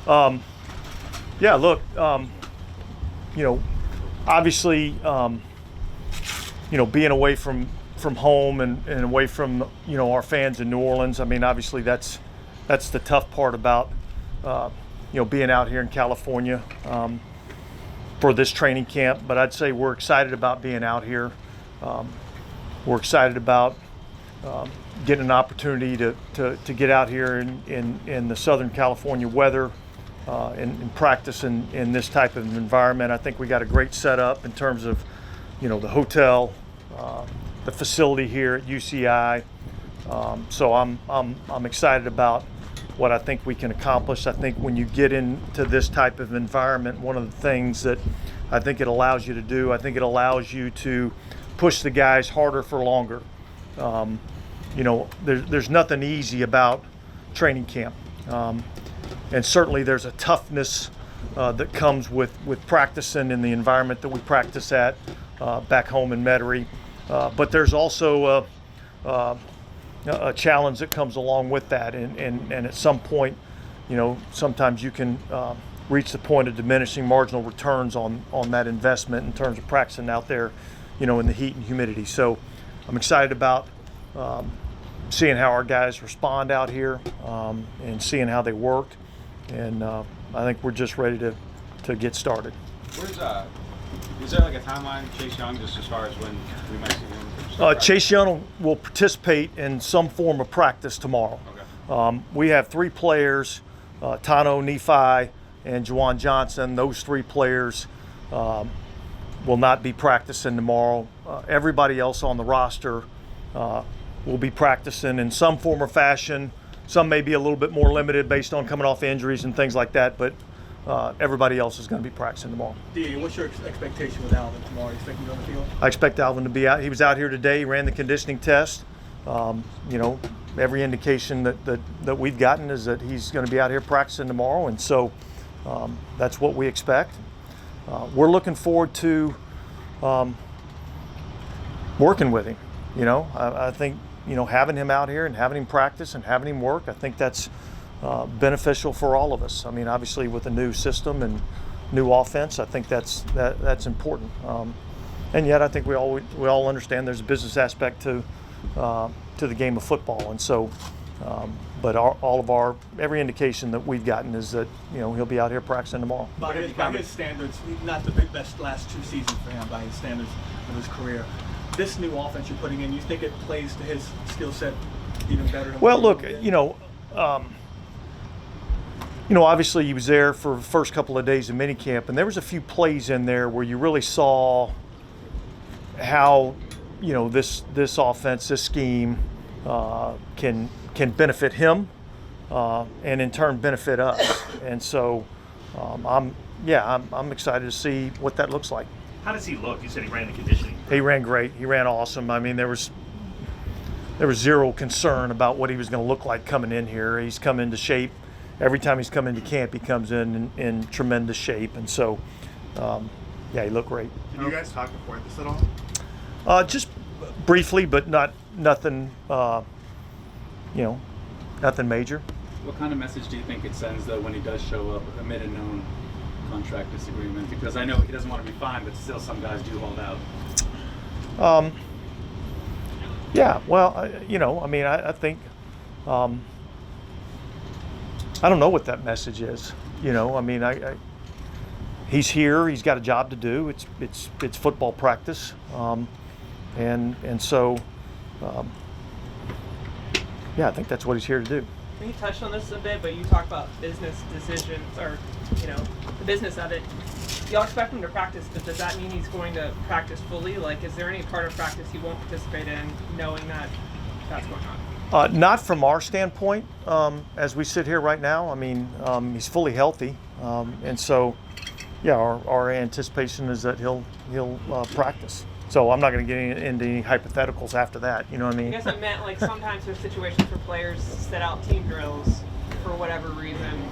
Yeah, look, obviously, being away from home and away from, our fans in New Orleans, I mean, obviously that's the tough part about, being out here in California for this training camp. But I'd say we're excited about being out here. We're excited about getting an opportunity to get out here in the Southern California weather and practice in this type of environment. I think we got a great setup in terms of, the hotel, the facility here at UCI. So I'm excited about what I think we can accomplish. I think when you get into this type of environment, one of the things that I think it allows you to do, I think it allows you to push the guys harder for longer. There's nothing easy about training camp. And certainly there's a toughness that comes with practicing in the environment that we practice at back home in Metairie. But there's also a challenge that comes along with that. And at some point, sometimes you can reach the point of diminishing marginal returns on that investment in terms of practicing out there, in the heat and humidity. So I'm excited about seeing how our guys respond out here and seeing how they work. And I think we're just ready to get started. Is there like a timeline, Chase Young, just as far as when we might see him? Chase Young will participate in some form of practice tomorrow. Okay. We have 3 players, Tano, Nephi, and Juwan Johnson. Those 3 players will not be practicing tomorrow. Everybody else on the roster will be practicing in some form or fashion. Some may be a little bit more limited based on coming off injuries and things like that, but everybody else is going to be practicing tomorrow. D, what's your expectation with Alvin tomorrow? You expect him on the field? I expect Alvin to be out. He was out here today. He ran the conditioning test. Every indication that we've gotten is that he's going to be out here practicing tomorrow, and so that's what we expect. We're looking forward to working with him. I think having him out here and having him practice and having him work, I think that's beneficial for all of us. I mean, obviously with a new system and new offense, I think that's important. And yet I think we all understand there's a business aspect to the game of football, and so but every indication that we've gotten is that he'll be out here practicing tomorrow. By his standards, not the best last 2 seasons for him by his standards of his career. This new offense you're putting in, you think it plays to his skill set even better than well, look, obviously he was there for the first couple of days of minicamp, and there was a few plays in there where you really saw how this offense, this scheme can benefit him and in turn benefit us. And so I'm excited to see what that looks like. How does he look? You said he ran the conditioning. He ran great. He ran awesome. I mean, there was zero concern about what he was going to look like coming in here. He's come into shape. Every time he's come into camp, he comes in tremendous shape. And so, he looked great. Did you guys talk before this at all? Just briefly, but nothing, nothing major. What kind of message do you think it sends, though, when he does show up amid a known contract disagreement? Because I know he doesn't want to be fined, but still some guys do hold out. I think I don't know what that message is. He's here. He's got a job to do. It's football practice, and so I think that's what he's here to do. You touched on this a bit, but you talk about business decisions or the business of it. Y'all expect him to practice, but does that mean he's going to practice fully? Like, is there any part of practice he won't participate in, knowing that that's going on? Not from our standpoint, as we sit here right now. I mean, he's fully healthy, and so, our anticipation is that he'll practice. So I'm not going to get into any hypotheticals after that. You know what I mean? I guess I meant like sometimes there's situations where players set out team drills for whatever reason.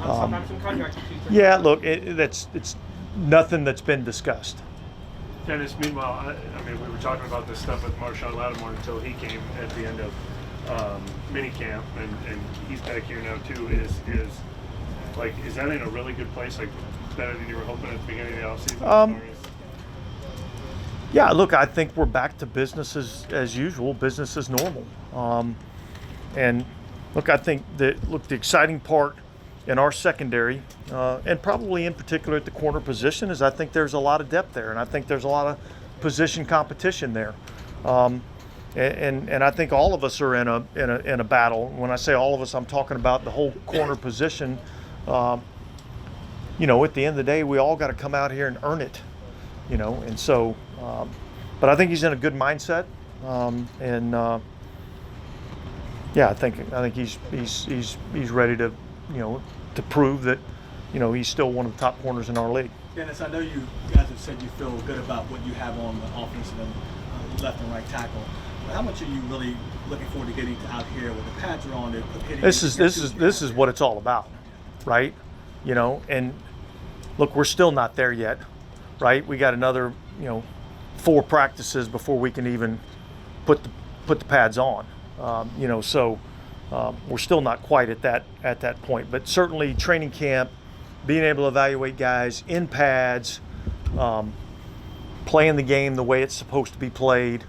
Sometimes some contract issues. Yeah, look, it's nothing that's been discussed. Dennis, meanwhile, we were talking about this stuff with Marshawn Lattimore until he came at the end of minicamp, and he's back here now too. Is Like, is that in a really good place? Like, better than you were hoping at the beginning of the offseason? Yeah, look, I think we're back to business as usual, business as normal. And look, I think the exciting part in our secondary, and probably in particular at the corner position, is I think there's a lot of depth there, and I think there's a lot of position competition there. And I think all of us are in a battle. When I say all of us, I'm talking about the whole corner position. You know, at the end of the day, we all got to come out here and earn it. You know, and so, but I think he's in a good mindset, yeah, I think he's ready to, you know, to prove that, you know, he's still one of the top corners in our league. Dennis, I know you guys have said you feel good about what you have on the offensive and left and right tackle. But how much are you really looking forward to getting out here with the pads are on? This is what it's all about, right? You know, and look, we're still not there yet, right? We got another, you know, 4 practices before we can even put the pads on. You know, so we're still not quite at that point. But certainly training camp, being able to evaluate guys in pads, playing the game the way it's supposed to be played,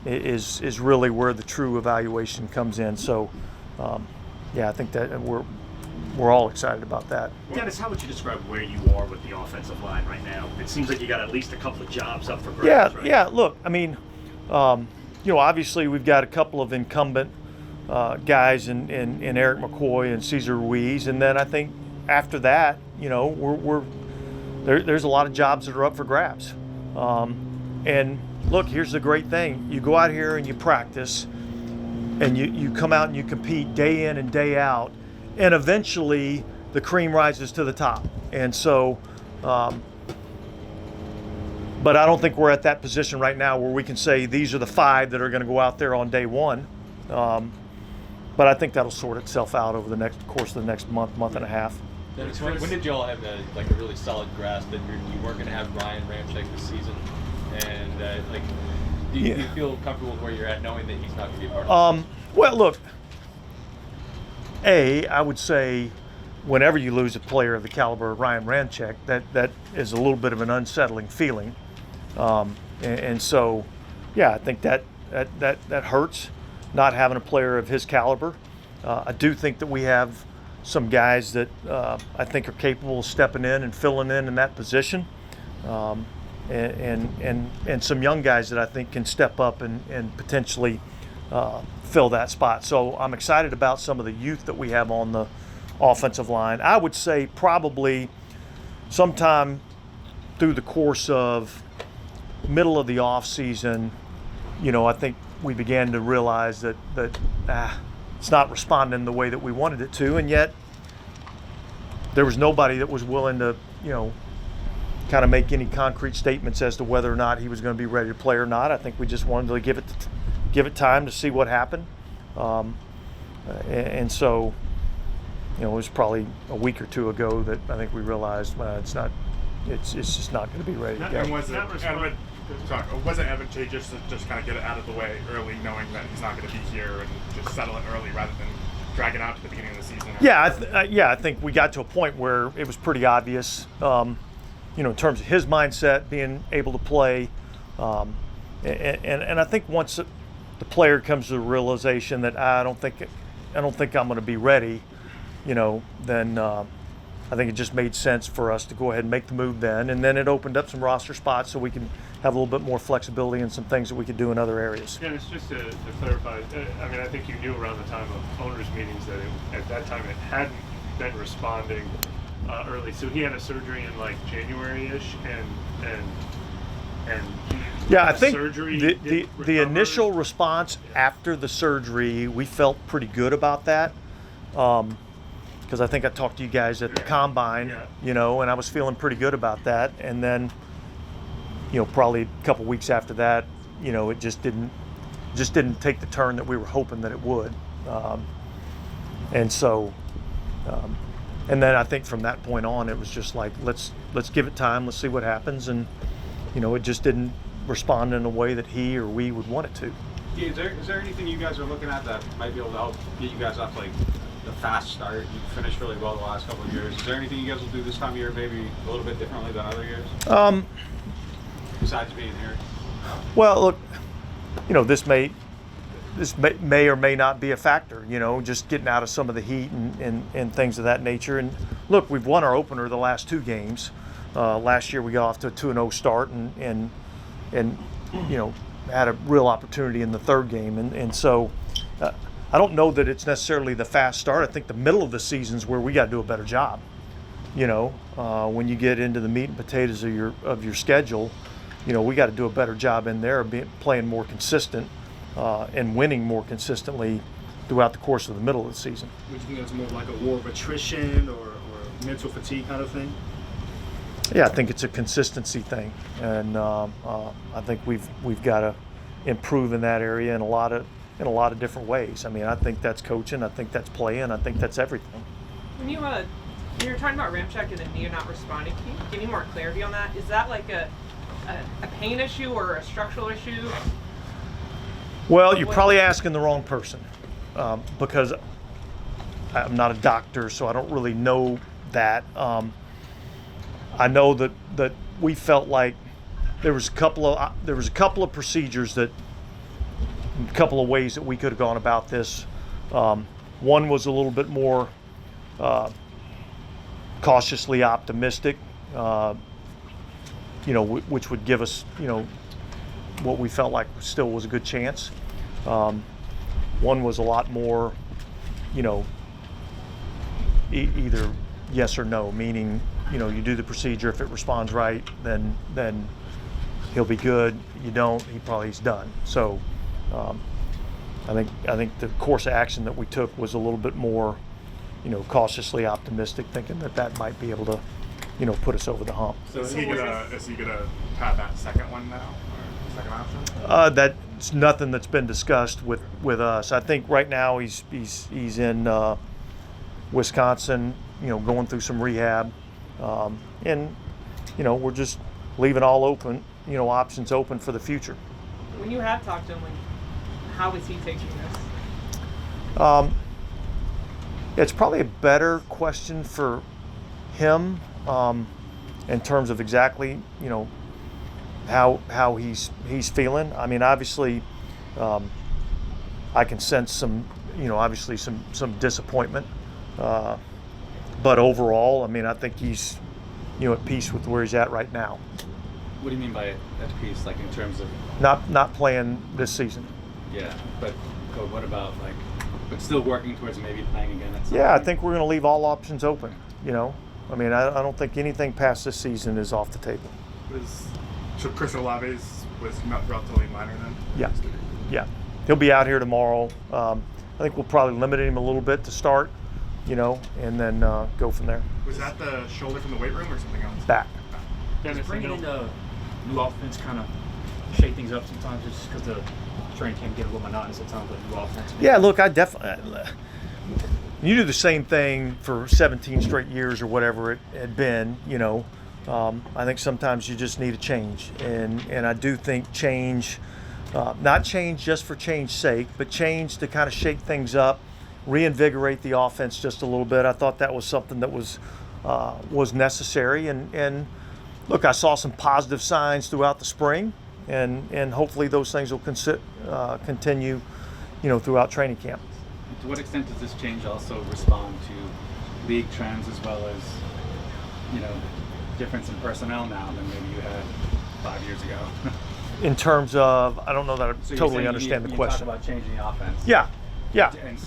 is really where the true evaluation comes in. So, yeah, I think that we're all excited about that. Dennis, how would you describe where you are with the offensive line right now? It seems like you got at least a couple of jobs up for grabs, right? Yeah. Look, I mean, you know, obviously we've got a couple of incumbent guys in Eric McCoy and Cesar Ruiz, and then I think after that, you know, there's a lot of jobs that are up for grabs. And look, here's the great thing: you go out here and you practice, and you come out and you compete day in and day out. And eventually the cream rises to the top. And so, but I don't think we're at that position right now where we can say these are the 5 that are going to go out there on day 1. But I think that'll sort itself out over the course of the next month and a half. When did you all have a really solid grasp that you weren't going to have Ramczyk this season? And do you feel comfortable with where you're at, knowing that he's not going to be a part of it? Well, look. I would say whenever you lose a player of the caliber of Ryan Ramczyk, that is a little bit of an unsettling feeling. And so, yeah, I think that hurts, not having a player of his caliber. I do think that we have some guys that I think are capable of stepping in and filling in that position. And some young guys that I think can step up and potentially fill that spot. So I'm excited about some of the youth that we have on the offensive line. I would say probably sometime through the course of middle of the off season, you know, I think we began to realize that it's not responding the way that we wanted it to, and yet there was nobody that was willing to, you know, kind of make any concrete statements as to whether or not he was going to be ready to play or not. I think we just wanted to give it time to see what happened, and so, you know, it was probably a week or 2 ago that I think we realized it's just not going to be ready to go. And was it advantageous to just kind of get it out of the way early, knowing that he's not going to be here, and just settle it early rather than drag it out to the beginning of the season? I think we got to a point where it was pretty obvious, you know, in terms of his mindset, being able to play, and I think once the player comes to the realization that I don't think I'm going to be ready, you know, then I think it just made sense for us to go ahead and make the move then, and then it opened up some roster spots so we can have a little bit more flexibility and some things that we could do in other areas. Yeah, it's just to clarify, I mean, I think you knew around the time of owners' meetings that at that time it hadn't been responding early. So he had a surgery in like January-ish, and yeah, I think surgery the initial response after the surgery, we felt pretty good about that. Because I think I talked to you guys at the combine, you know, and I was feeling pretty good about that. And then, you know, probably a couple weeks after that, you know, it just didn't take the turn that we were hoping that it would. And so, and then I think from that point on, it was just like, let's give it time, let's see what happens. And, you know, it just didn't respond in a way that he or we would want it to. Yeah, is there anything you guys are looking at that might be able to help get you guys off like the fast start. You finished really well the last couple of years. Is there anything you guys will do this time of year maybe a little bit differently than other years? Besides being here? Well, look, this may or may not be a factor, just getting out of some of the heat and things of that nature. And look, we've won our opener the last 2 games. Last year we got off to a 2-0 start and had a real opportunity in the 3rd game. And so I don't know that it's necessarily the fast start. I think the middle of the season's where we got to do a better job. When you get into the meat and potatoes of your schedule, we got to do a better job in there of playing more consistent and winning more consistently throughout the course of the middle of the season. Would you think it's more like a war of attrition or mental fatigue kind of thing? Yeah, I think it's a consistency thing, and I think we've got to improve in that area in a lot of different ways. I mean, I think that's coaching, I think that's playing, I think that's everything. When you were talking about Ramczyk and the knee not responding, can you give me more clarity on that? Is that like a pain issue or a structural issue? Well, you're probably asking the wrong person because I'm not a doctor, so I don't really know that. I know that we felt like there was a couple of procedures a couple of ways that we could have gone about this. One was a little bit more cautiously optimistic, which would give us, what we felt like still was a good chance. One was a lot more, either yes or no, meaning, you do the procedure. If it responds right, then he'll be good. You don't, he's done. So I think the course of action that we took was a little bit more, cautiously optimistic, thinking that might be able to, put us over the hump. So is he gonna have that second one now, or second option? That's nothing that's been discussed with us. I think right now he's in Wisconsin, going through some rehab, and we're just leaving all open, options open for the future. When you have talked to him, how is he taking this? It's probably a better question for him in terms of exactly, how he's feeling. I mean, obviously, I can sense some, obviously some disappointment. But overall, I mean, I think he's, at peace with where he's at right now. What do you mean by at peace? Like in terms of not playing this season. Yeah, but what about but still working towards maybe playing again at some Yeah, point? I think we're going to leave all options open. I mean, I don't think anything past this season is off the table. So Chris Olave was not relatively minor then? Yeah. He'll be out here tomorrow. I think we'll probably limit him a little bit to start, and then go from there. Was that the shoulder from the weight room or something else? Back. Does bringing in the new offense kind of shake things up sometimes, just because the training camp get a little monotonous at times with new offense? Yeah, look, I definitely. You do the same thing for 17 straight years or whatever it had been, I think sometimes you just need a change. And I do think change, not change just for change's sake, but change to kind of shake things up, reinvigorate the offense just a little bit. I thought that was something that was necessary. And look, I saw some positive signs throughout the spring, and hopefully those things will continue, throughout training camp. To what extent does this change also respond to league trends as well as, difference in personnel now than maybe you had 5 years ago? In terms of, I don't know that I So you're totally saying understand the you question. talk about changing the offense. Yeah. And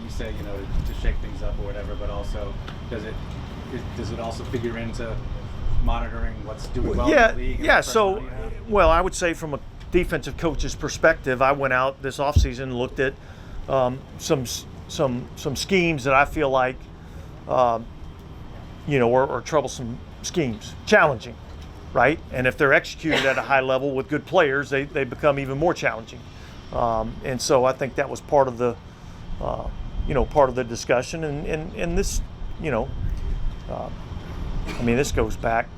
you say, to shake things up or whatever, but also does it also figure into monitoring what's doing well in the league? And the So, personnel you have? well, I would say from a defensive coach's perspective, I went out this offseason and looked at some schemes that I feel like, are troublesome schemes, challenging, right? And if they're executed at a high level with good players, they become even more challenging. And so I think that was part of the, part of the discussion. And this, this goes back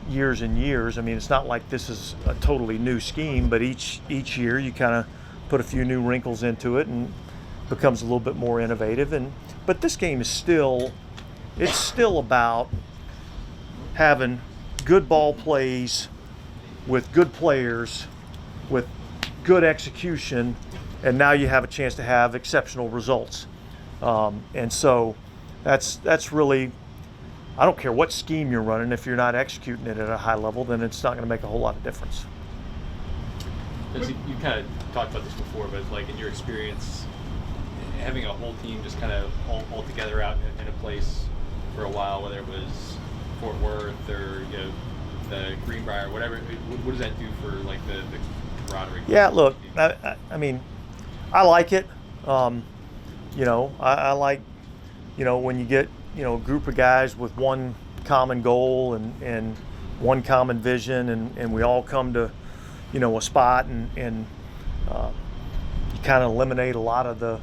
years and years. I mean, it's not like this is a totally new scheme, but each year you kind of put a few new wrinkles into it and becomes a little bit more innovative. But this game is still about having good ball plays with good players, with good execution, and now you have a chance to have exceptional results. And so that's really, I don't care what scheme you're running, if you're not executing it at a high level, then it's not going to make a whole lot of difference. You kind of talked about this before, but like in your experience, having a whole team just kind of all together out in a place for a while, whether it was Fort Worth or the Greenbrier, whatever, what does that do for like the camaraderie? Yeah, look, I mean, I like it. I like, when you get, a group of guys with one common goal and one common vision, and we all come to, a spot, and you kind of eliminate a lot of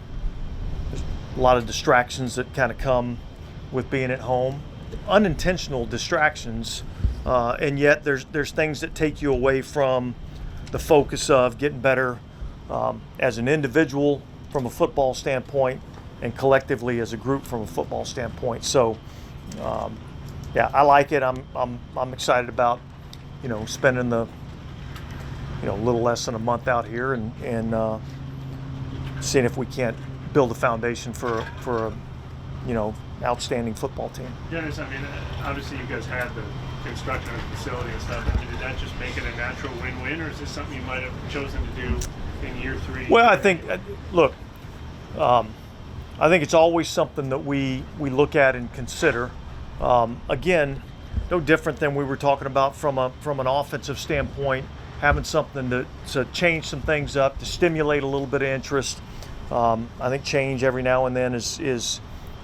distractions that kind of come with being at home, unintentional distractions, and yet there's things that take you away from the focus of getting better as an individual from a football standpoint, and collectively as a group from a football standpoint. So, yeah, I like it. I'm excited about, spending the, little less than a month out here and seeing if we can't build a foundation for a, outstanding football team. Dennis, I mean, obviously you guys had the construction of the facility and stuff. I mean, did that just make it a natural win-win, or is this something you might have chosen to do in year 3? Well, I think, look, I think it's always something that we look at and consider. Again, no different than we were talking about from an offensive standpoint, having something to change some things up, to stimulate a little bit of interest. I think change every now and then is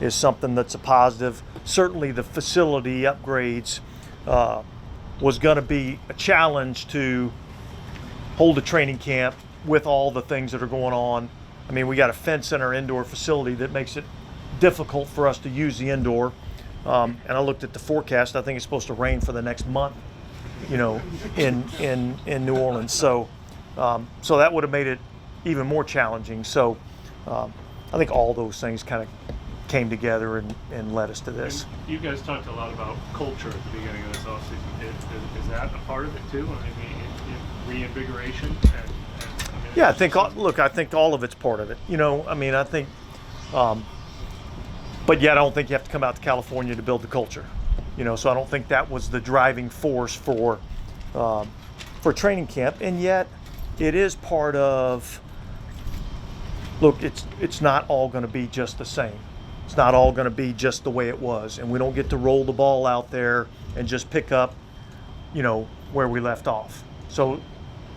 something that's a positive. Certainly the facility upgrades was going to be a challenge to hold a training camp with all the things that are going on. I mean, we got a fence in our indoor facility that makes it difficult for us to use the indoor. And I looked at the forecast. I think it's supposed to rain for the next month, in New Orleans. So that would have made it even more challenging. So I think all those things kind of came together and led us to this. And you guys talked a lot about culture at the beginning of this offseason. Is that a part of it too? I mean, reinvigoration? Yeah, I think all of it's part of it. I think, but yet I don't think you have to come out to California to build the culture. So I don't think that was the driving force for training camp. And yet it is part of, look, it's not all going to be just the same. It's not all going to be just the way it was. And we don't get to roll the ball out there and just pick up, where we left off. So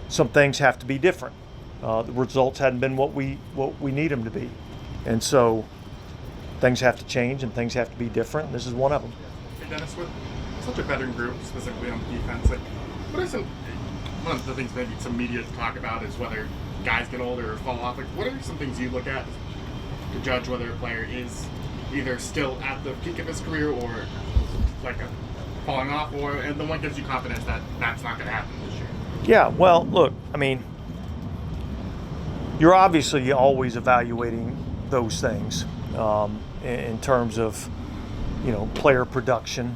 some things have to be different. The results hadn't been what we need them to be. And so things have to change and things have to be different. And this is one of them. Hey Dennis, with such a veteran group, specifically on the defense, what are one of the things maybe some media talk about is whether guys get older or fall off. What are some things you look at to judge whether a player is either still at the peak of his career or falling off, and the one gives you confidence that that's not going to happen this year? Yeah, well, look, I mean, you're obviously always evaluating those things in terms of, player production.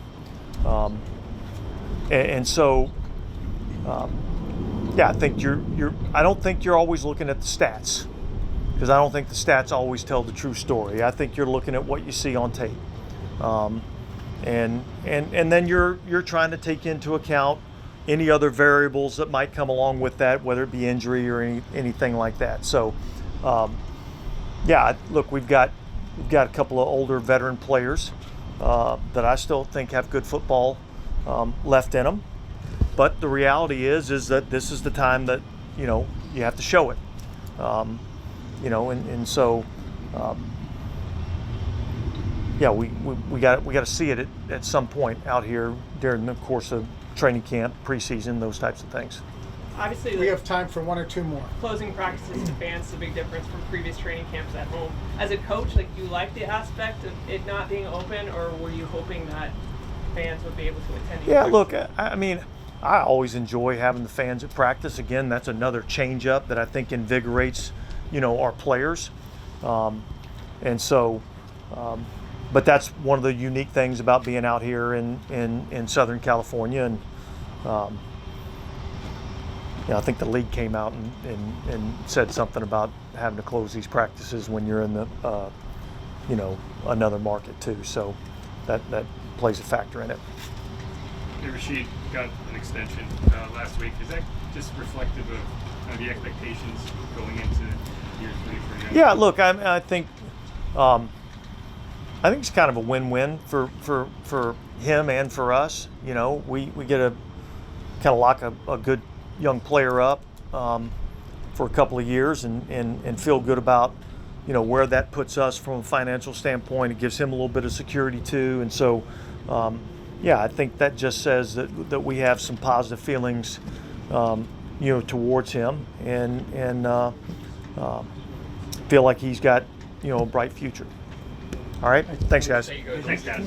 And so, yeah, I think I don't think you're always looking at the stats, because I don't think the stats always tell the true story. I think you're looking at what you see on tape. And then you're trying to take into account any other variables that might come along with that, whether it be injury or anything like that. So, yeah, look, we've got a couple of older veteran players that I still think have good football left in them. But the reality is that this is the time that you have to show it. And so, yeah, we got to see it at some point out here during the course of training camp, preseason, those types of things. Obviously, we have time for one or two more. Closing practices to fans is a big difference from previous training camps at home. As a coach, do you like the aspect of it not being open, or were you hoping that fans would be able to attend? Yeah, look, I mean, I always enjoy having the fans at practice. Again, that's another change up that I think invigorates, our players. And so, but that's one of the unique things about being out here in Southern California. And I think the league came out and said something about having to close these practices when you're in the another market too. So that plays a factor in it. Hey, Rashid got an extension last week. Is that just reflective of kind of the expectations going into year 3 for you? Yeah, look, I think it's kind of a win-win for him and for us. We get to kind of lock a good young player up for a couple of years and feel good about where that puts us from a financial standpoint. It gives him a little bit of security too, and so I think that just says that we have some positive feelings towards him and feel like he's got a bright future. All right, thanks guys. Thanks, guys.